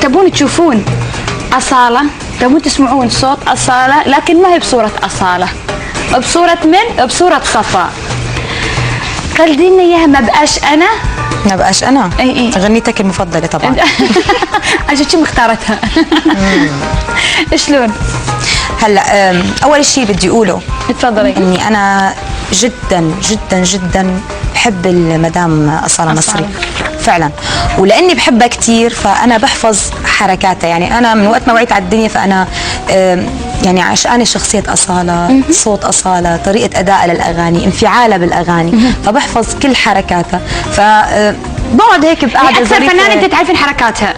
تبون تشوفون أصالة، تبون تسمعون صوت أصالة، لكن ما هي بصورة أصالة، بصورة من؟ بصورة صفاء. خلينا إياها ما بقاش أنا. ما بقاش أنا؟ اي غنيتك المفضلة طبعا. عشان شو مختارتها. شلون؟ هلا أول شيء بدي أقوله تفضلي. إني أنا جدا جدا جدا بحب المدام أصالة نصري فعلا، ولاني بحبها كثير فانا بحفظ حركاتها. يعني انا من وقت ما وعيت على الدنيا فانا يعني عشقانه شخصيه اصاله، صوت اصاله، طريقه ادائها للاغاني، انفعالها بالاغاني، فبحفظ كل حركاتها. فبقعد هيك بقعده اكثر فنانه انت تعرفين حركاتها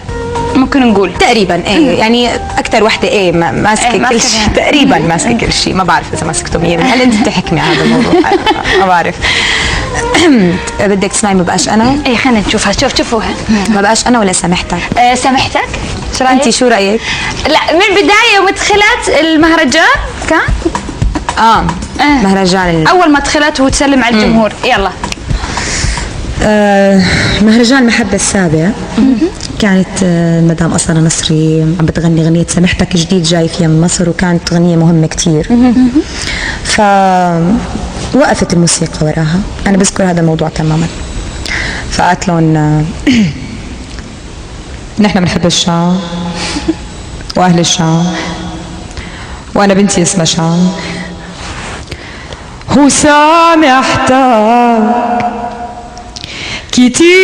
ممكن نقول تقريبا. ايه يعني اكثر وحده ايه ماسكه كل شيء تقريبا، ماسكه كل شيء. ما بعرف اذا ماسكته 100%. هل انت بتحكمي على هذا الموضوع؟ ما بعرف. بدك تسمعي ما بقاش انا؟ ايه خلينا نشوفها. شوفوها. ما بقاش انا ولا سامحتك؟ سامحتك. انت شو رايك؟ لا من البدايه يوم دخلت المهرجان كان مهرجان اول ما دخلت وتسلم على الجمهور. يلا. مهرجان محبة السابع كانت مدام أصالة نصري عم بتغني غنية سامحتك جديد جاي فيها من مصر، وكانت غنية مهمة كتير. فوقفت الموسيقى وراها. أنا بذكر هذا الموضوع تماما. فقالت لهم نحن بنحب الشعب وأهل الشعب، وأنا بنتي اسمها شعب، وسامحتك كتير،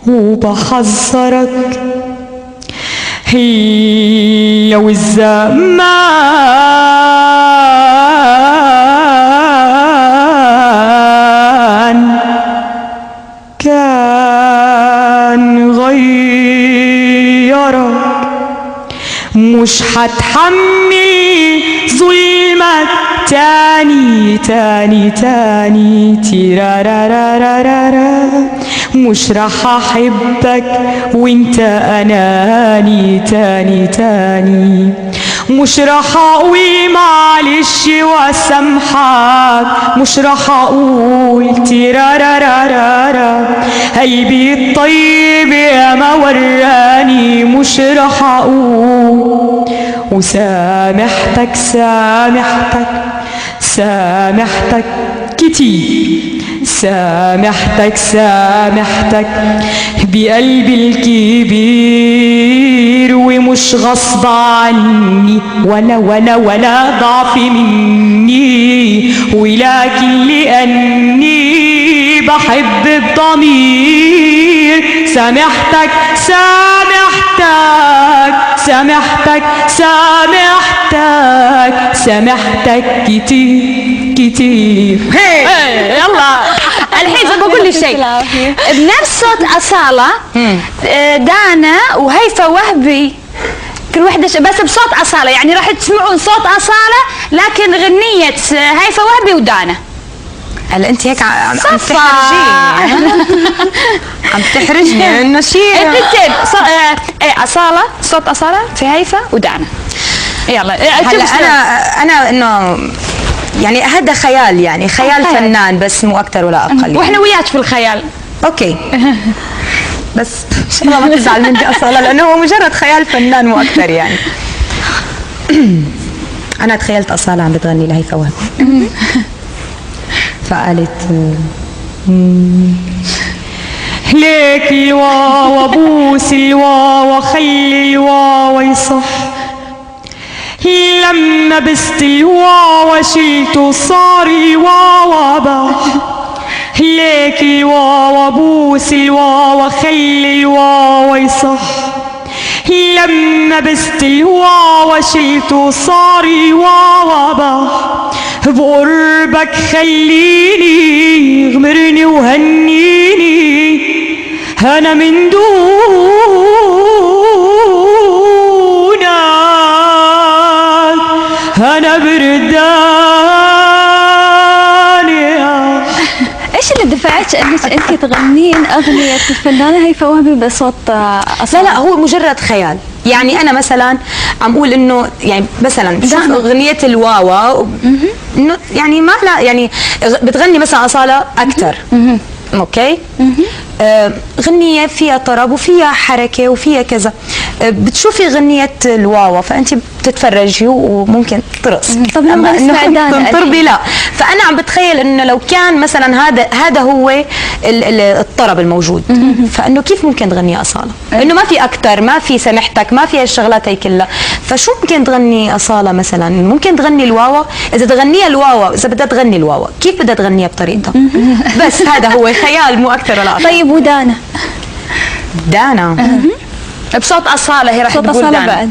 وبحذرك هي والزمان كان غيرك، مش هتحمل ظلمك تاني تاني تاني تيرارارارارا، مش راح احبك وانت اناني تاني تاني، مش راح اقول معلش واسامحك، مش راح اقول تيرارارارارا قلبي الطيب يا ما وراني، مش راح اقول وسامحتك سامحتك سامحتك كتير، سامحتك سامحتك بقلبي الكبير، ومش غصب عني ولا ضعف مني، ولكن لأني بحب الضمير. سامحتك سامحتك سامحتك سامحتك سامحتك كتير كتير. يلا الحين بقول لي شيء بنفس صوت أصالة. دانا وهيفا وهبي كل وحدة بس بصوت أصالة، يعني راح تسمعون صوت أصالة لكن غنية هيفا وهبي ودانا. هلا انت هيك عم تحرجيني. عم تحرجني انه شيء اثنتين أصالة، صوت أصالة في هيفا ودانا. يلا هلا انا انه يعني هذا خيال، يعني خيال فنان بس مو اكثر ولا اقل يعني. واحنا وياك في الخيال. اوكي. بس ان شاء الله ما تزعل مني أصالة لانه هو مجرد خيال فنان مو اكثر يعني. انا تخيلت أصالة عم بتغني لهيفا وهبي فقالت ليك الواوا بوس الواوا خلي الواوا يصح، لما بست الواوا شلته صار الواوا بح، ليك الواوا بوس الواوا خلي الواوا يصح، لما بست الواوا شلته صار الواوا بح، بقربك خليني غمرني وهنيني انا من دونك انا بردان. ايش اللي دفعك انك انت تغنين اغنية الفنانة هيفا وهبي بصوت أصالة؟ لا هو مجرد خيال يعني انا مثلا عم اقول انه يعني مثلا بشوف اغنيه الواوا انه يعني ما لا يعني بتغني مثلا اصاله اكثر اوكي غنية فيها طرب وفيها حركة وفيها كذا بتشوفي غنية الواوا فأنت بتتفرجي وممكن ترقص طب أما نسمع إنه دانا تنطربي لا فأنا عم بتخيل إنه لو كان مثلا هذا هو الطرب الموجود فإنه كيف ممكن تغني أصالة إنه ما في أكتر ما في سمحتك ما في الشغلات هي كلها فشو ممكن تغني أصالة مثلا ممكن تغني الواوا إذا تغنيها الواوا إذا بدها تغني الواوا كيف بدها تغنيها بطريقتها بس هذا هو خيال مو أكتر ولا أقل. طيب ودانا دانا بصوت أصالة هي راح صوت تقول أصالة دانا. بعد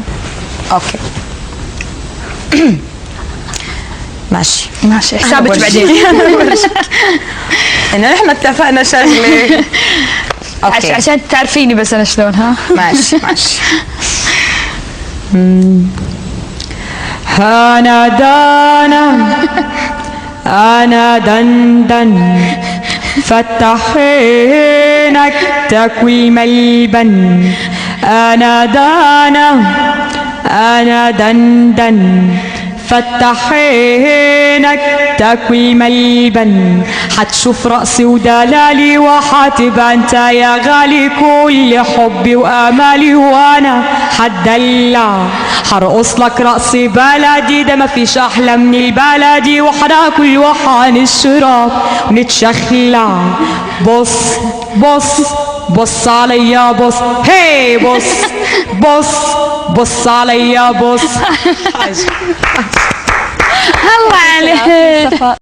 اوكي ماشي ماشي حسابك بعدين. انه نحن اتفقنا شغله اوكي عشان تعرفيني بس أنا شلون ها. ماشي ماشي أنا دانا أنا دندن فتح عينك تكوي ملبن أنا دانا أنا دندن فتح عينك تكوي ملبن حتشوف رأسي ودلالي وحتبقى انت يا غالي كل حبي وامالي وانا حتدلع حرقص لك رقص بلدي ده ما فيش احلى من البلدي وحناكل وحنشرب ونتشخلع بص بص بص عليا بص هي بص بص بص عليا بص الله عليك.